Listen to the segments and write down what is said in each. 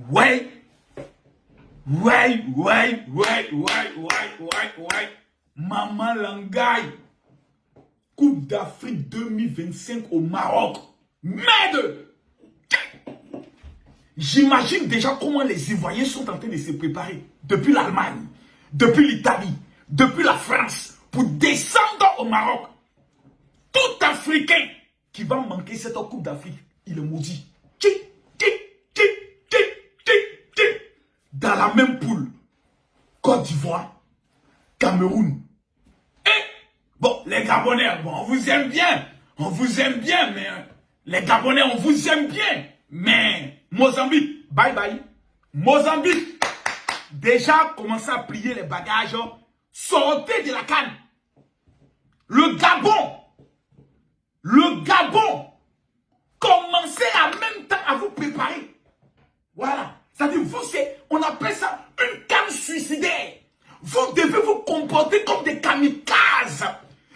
Ouais. Ouais. Maman Langaï. Coupe d'Afrique 2025 au Maroc. Merde! J'imagine déjà comment les Ivoiriens sont en train de se préparer. Depuis l'Allemagne, depuis l'Italie, depuis la France, pour descendre au Maroc. Tout Africain qui va manquer cette Coupe d'Afrique, il est maudit. Dans la même poule, Côte d'Ivoire, Cameroun. Et, bon, les Gabonais, bon, on vous aime bien. On vous aime bien, mais les Gabonais, on vous aime bien. Mais Mozambique, bye bye. Mozambique, déjà commencé à plier les bagages. Sortez de la canne. Le Gabon, commencez en même temps à vous préparer. Voilà. C'est-à-dire, vous, on appelle ça une canne suicidaire. Vous devez vous comporter comme des kamikazes.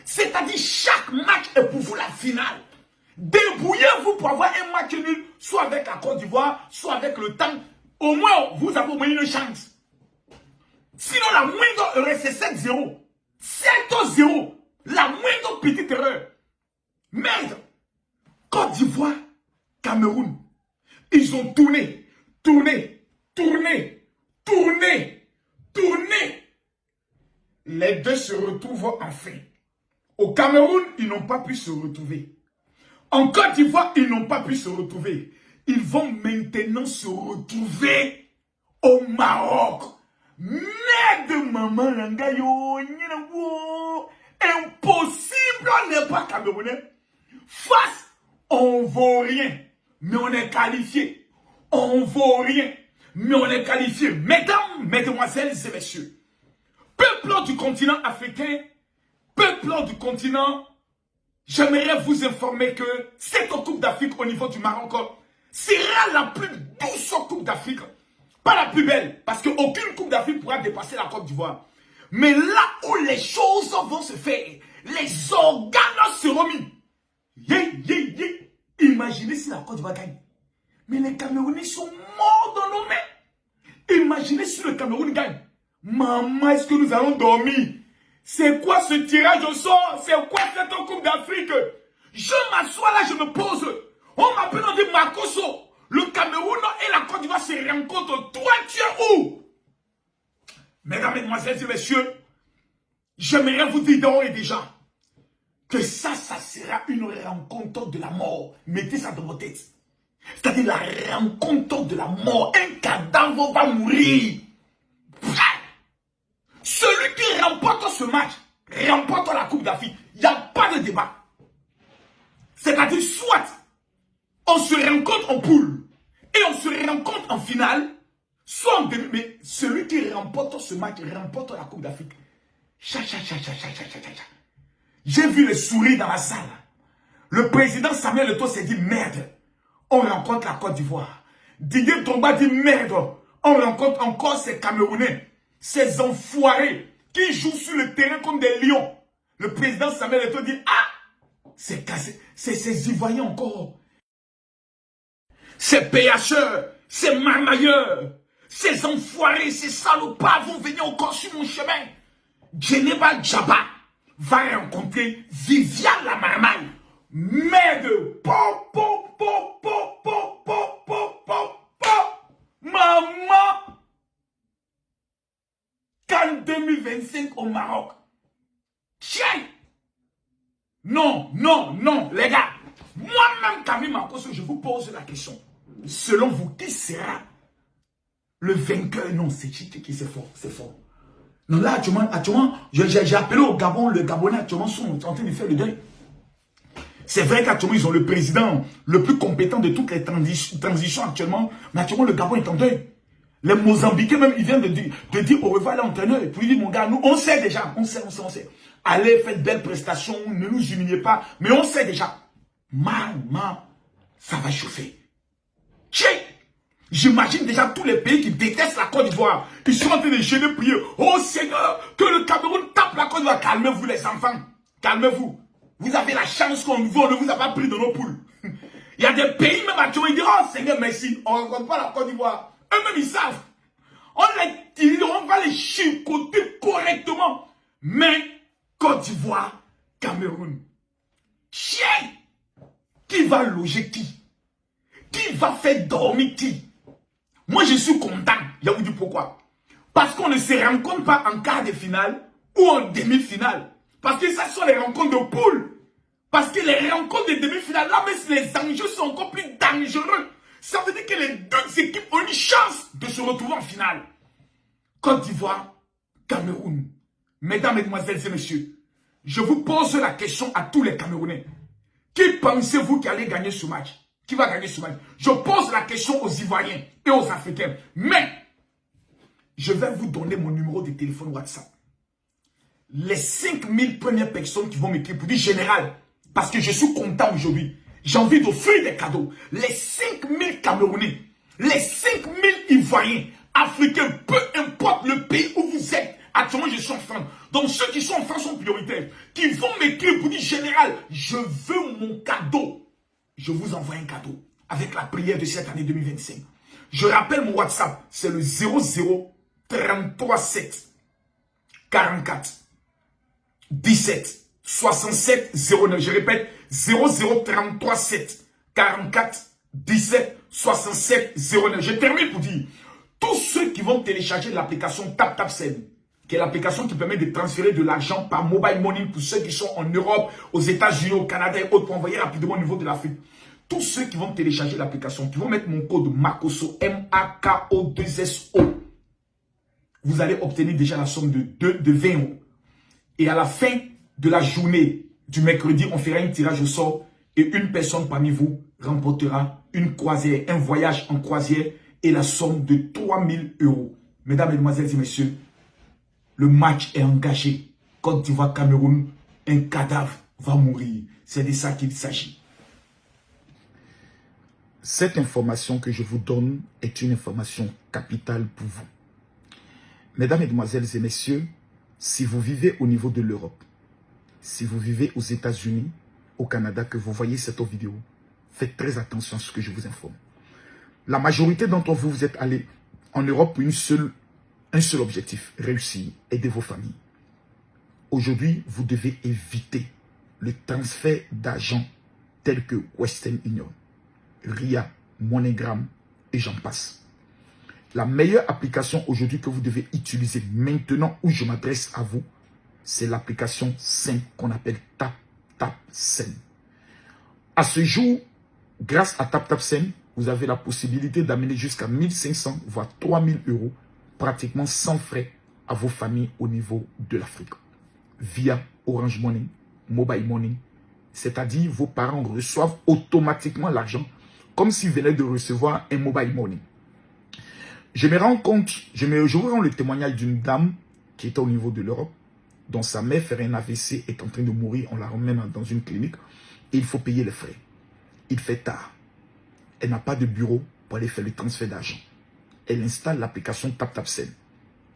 C'est-à-dire, chaque match est pour vous la finale. Débrouillez-vous pour avoir un match nul, soit avec la Côte d'Ivoire, soit avec le temps. Au moins, vous avez au moins une chance. Sinon, la moindre erreur, c'est 7-0. 7-0. La moindre petite erreur. Merde. Côte d'Ivoire, Cameroun. Ils ont tourné. Les deux se retrouvent enfin. Au Cameroun, ils n'ont pas pu se retrouver. En Côte d'Ivoire, ils n'ont pas pu se retrouver. Ils vont maintenant se retrouver au Maroc. Merde, maman, langayo, impossible, on n'est pas camerounais. Face, on ne vaut rien, mais on est qualifié. On ne vaut rien, mais on est qualifié. Mesdames, mesdemoiselles et messieurs, peuple du continent africain, peuple du continent, j'aimerais vous informer que cette Coupe d'Afrique au niveau du Maroc sera la plus douce Coupe d'Afrique. Pas la plus belle, parce qu'aucune Coupe d'Afrique pourra dépasser la Côte d'Ivoire. Mais là où les choses vont se faire, les organes seront mis. Imaginez si la Côte d'Ivoire gagne. Mais les Camerounais sont morts dans nos mains. Imaginez si le Cameroun gagne. Maman, est-ce que nous allons dormir? C'est quoi ce tirage au sort? C'est quoi cette Coupe d'Afrique? Je m'assois là, je me pose. On m'appelle, on dit Makoso. Le Cameroun et la Côte d'Ivoire se rencontrent. Toi, tu es où? Mesdames, mesdemoiselles et messieurs, j'aimerais vous dire d'ores et déjà que ça sera une rencontre de la mort. Mettez ça dans vos têtes. C'est-à-dire la rencontre de la mort. Un cadavre va mourir. Celui qui remporte ce match remporte la Coupe d'Afrique. Il n'y a pas de débat. C'est-à-dire soit on se rencontre en poule et on se rencontre en finale, soit en demi. Mais celui qui remporte ce match remporte la Coupe d'Afrique. J'ai vu les sourires dans la salle. Le président Samuel Eto'o s'est dit merde. On rencontre la Côte d'Ivoire. Didier Drogba dit merde. On rencontre encore ces Camerounais. Ces enfoirés qui jouent sur le terrain comme des lions. Le président Samuel Eto'o dit ah, c'est cassé. C'est ces Ivoiriens encore. Ces péacheurs, ces marmailleurs, ces enfoirés, ces salopards vont venir encore sur mon chemin. Djeneba Djaba va rencontrer Viviane la marmaille. Merde. Maman. CAN 2025 au Maroc. Tiens. Non, les gars. Moi-même, Camille Makoso, je vous pose la question. Selon vous, qui sera le vainqueur? Non, c'est fort, c'est fort. Non, là, actuellement j'ai appelé au Gabon, le Gabonais actuellement sont en train de faire le deuil. C'est vrai qu'actuellement, ils ont le président le plus compétent de toutes les transitions actuellement, mais actuellement, le Gabon est en deuil. Les Mozambicains, même, ils viennent de dire au revoir à l'entraîneur. Et puis, il dit, mon gars, nous, on sait déjà, on sait. Allez, faites belle prestation, ne nous humiliez pas, mais on sait déjà. Maman, ça va chauffer. J'imagine déjà tous les pays qui détestent la Côte d'Ivoire. Ils sont en train de gêner, prier. Oh Seigneur, que le Cameroun tape la Côte d'Ivoire. Calmez-vous les enfants. Calmez-vous. Vous avez la chance qu'on ne vous a pas pris dans nos poules. Il y a des pays même actuellement, ils disent, oh Seigneur, merci. On ne rencontre pas la Côte d'Ivoire. Eux-mêmes, ils savent. On va les chicoter correctement. Mais Côte d'Ivoire, Cameroun. Chien! Qui va loger qui? Qui va faire dormir qui? Moi, je suis content. Je vous dis pourquoi. Parce qu'on ne se rencontre pas en quart de finale ou en demi-finale. Parce que ça sont les rencontres de poule. Parce que les rencontres de demi-finale, là, mais les enjeux sont encore plus dangereux. Ça veut dire que les deux équipes ont une chance de se retrouver en finale. Côte d'Ivoire, Cameroun. Mesdames, mesdemoiselles et messieurs, je vous pose la question à tous les Camerounais. Qui pensez-vous qui allait gagner ce match? Qui va gagner ce match? Je pose la question aux Ivoiriens et aux Africains. Mais, je vais vous donner mon numéro de téléphone WhatsApp. Les 5000 premières personnes qui vont m'écrire pour dire général, parce que je suis content aujourd'hui. J'ai envie d'offrir des cadeaux. Les 5000 Camerounais, les 5000 Ivoiriens, Africains, peu importe le pays où vous êtes. Actuellement, je suis en France. Donc, ceux qui sont en France sont prioritaires. Qui vont m'écrire pour dire général, je veux mon cadeau. Je vous envoie un cadeau avec la prière de cette année 2025. Je rappelle mon WhatsApp, c'est le 00 33 7 44 17 67 09. Je répète, 00 33 7 44 17 67 09. Je termine pour dire, tous ceux qui vont télécharger l'application TapTapSend, qui est l'application qui permet de transférer de l'argent par mobile money pour ceux qui sont en Europe, aux États-Unis, au Canada et autres, pour envoyer rapidement au niveau de l'Afrique. Tous ceux qui vont télécharger l'application, qui vont mettre mon code MAKOSO, MAKO2SO, vous allez obtenir déjà la somme de 20 euros. Et à la fin de la journée du mercredi, on fera un tirage au sort et une personne parmi vous remportera une croisière, un voyage en croisière et la somme de 3000 euros. Mesdames, mesdemoiselles et messieurs, le match est engagé. Côte d'Ivoire, Cameroun, un cadavre va mourir. C'est de ça qu'il s'agit. Cette information que je vous donne est une information capitale pour vous. Mesdames, mesdemoiselles et messieurs, si vous vivez au niveau de l'Europe, si vous vivez aux États-Unis, au Canada, que vous voyez cette vidéo, faites très attention à ce que je vous informe. La majorité d'entre vous, vous êtes allés en Europe pour un seul objectif, réussir, aider vos familles. Aujourd'hui, vous devez éviter le transfert d'argent tel que Western Union, RIA, MoneyGram et j'en passe. La meilleure application aujourd'hui que vous devez utiliser maintenant où je m'adresse à vous, c'est l'application simple qu'on appelle TapTapSend. À ce jour, grâce à TapTapSend, vous avez la possibilité d'amener jusqu'à 1500 voire 3000 euros pratiquement sans frais à vos familles au niveau de l'Afrique. Via Orange Money, Mobile Money, c'est-à-dire vos parents reçoivent automatiquement l'argent comme s'ils venaient de recevoir un Mobile Money. Je me rends compte, je vous rends le témoignage d'une dame qui était au niveau de l'Europe, dont sa mère fait un AVC, est en train de mourir, on la ramène dans une clinique, et il faut payer les frais. Il fait tard. Elle n'a pas de bureau pour aller faire le transfert d'argent. Elle installe l'application TapTapSend.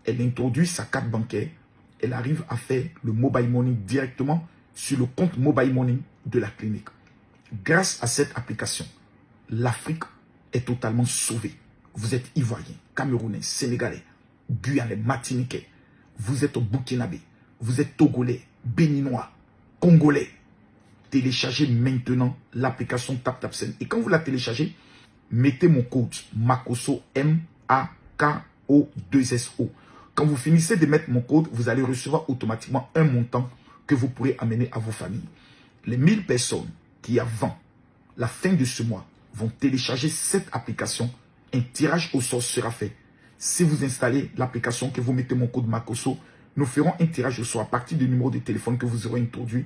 Elle introduit sa carte bancaire. Elle arrive à faire le Mobile Money directement sur le compte Mobile Money de la clinique. Grâce à cette application, l'Afrique est totalement sauvée. Vous êtes Ivoirien, Camerounais, Sénégalais, Guyanais, Martiniquais. Vous êtes Burkinabé. Vous êtes Togolais, Béninois, Congolais. Téléchargez maintenant l'application TapTapSend. Et quand vous la téléchargez, mettez mon code MAKOSO, MAKO2SO. Quand vous finissez de mettre mon code, vous allez recevoir automatiquement un montant que vous pourrez amener à vos familles. Les 1000 personnes qui, avant la fin de ce mois, vont télécharger cette application, un tirage au sort sera fait. Si vous installez l'application, que vous mettez mon code MAKOSO, nous ferons un tirage au sort à partir du numéro de téléphone que vous aurez introduit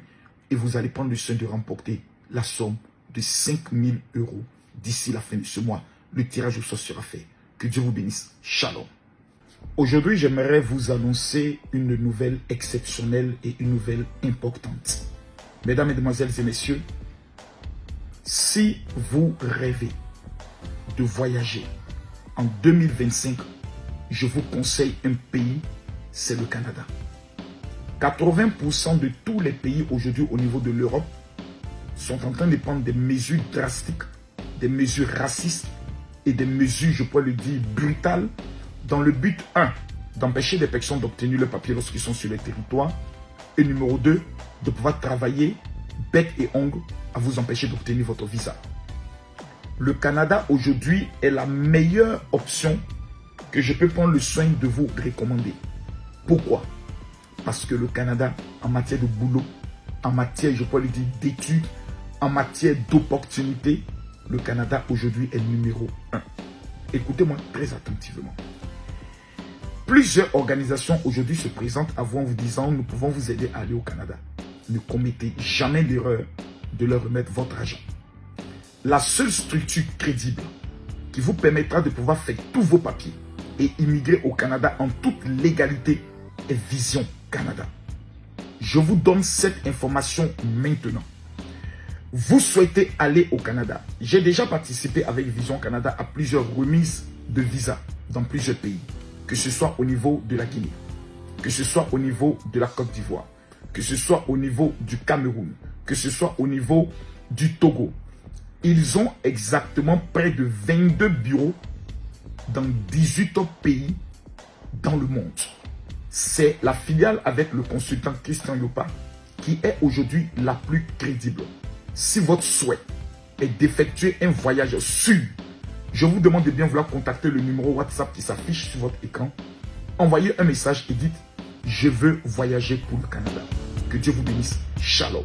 et vous allez prendre le soin de remporter la somme de 5000 euros d'ici la fin de ce mois. Le tirage au sort sera fait. Que Dieu vous bénisse. Shalom. Aujourd'hui, j'aimerais vous annoncer une nouvelle exceptionnelle et une nouvelle importante. Mesdames, Mesdemoiselles et Messieurs, si vous rêvez de voyager en 2025, je vous conseille un pays, c'est le Canada. 80% de tous les pays aujourd'hui au niveau de l'Europe sont en train de prendre des mesures drastiques, des mesures racistes et des mesures, je peux le dire, brutales, dans le but, 1, d'empêcher les personnes d'obtenir le papier lorsqu'ils sont sur les territoires, et numéro 2, de pouvoir travailler bec et ongle à vous empêcher d'obtenir votre visa. Le Canada aujourd'hui est la meilleure option que je peux prendre le soin de vous recommander. Pourquoi? Parce que le Canada, en matière de boulot, en matière, je peux le dire, d'études, en matière d'opportunités, le Canada aujourd'hui est numéro 1. Écoutez-moi très attentivement. Plusieurs organisations aujourd'hui se présentent à vous en vous disant « Nous pouvons vous aider à aller au Canada ». Ne commettez jamais l'erreur de leur remettre votre argent. La seule structure crédible qui vous permettra de pouvoir faire tous vos papiers et immigrer au Canada en toute légalité est Vision Canada. Je vous donne cette information maintenant. Vous souhaitez aller au Canada. J'ai déjà participé avec Vision Canada à plusieurs remises de visa dans plusieurs pays. Que ce soit au niveau de la Guinée, que ce soit au niveau de la Côte d'Ivoire, que ce soit au niveau du Cameroun, que ce soit au niveau du Togo. Ils ont exactement près de 22 bureaux dans 18 autres pays dans le monde. C'est la filiale avec le consultant Christian Yopa qui est aujourd'hui la plus crédible. Si votre souhait est d'effectuer un voyage sûr, je vous demande de bien vouloir contacter le numéro WhatsApp qui s'affiche sur votre écran. Envoyez un message et dites « Je veux voyager pour le Canada ». Que Dieu vous bénisse. Shalom.